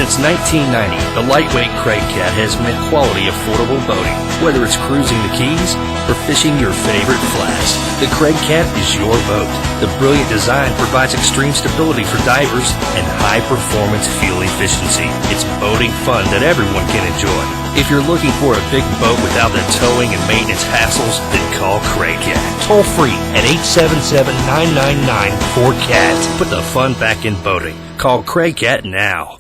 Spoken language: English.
Since 1990, the lightweight CraigCat has meant quality, affordable boating. Whether it's cruising the Keys or fishing your favorite flats, the CraigCat is your boat. The brilliant design provides extreme stability for divers and high-performance fuel efficiency. It's boating fun that everyone can enjoy. If you're looking for a big boat without the towing and maintenance hassles, then call CraigCat. Toll free at 877-999-4CAT. Put the fun back in boating. Call CraigCat now.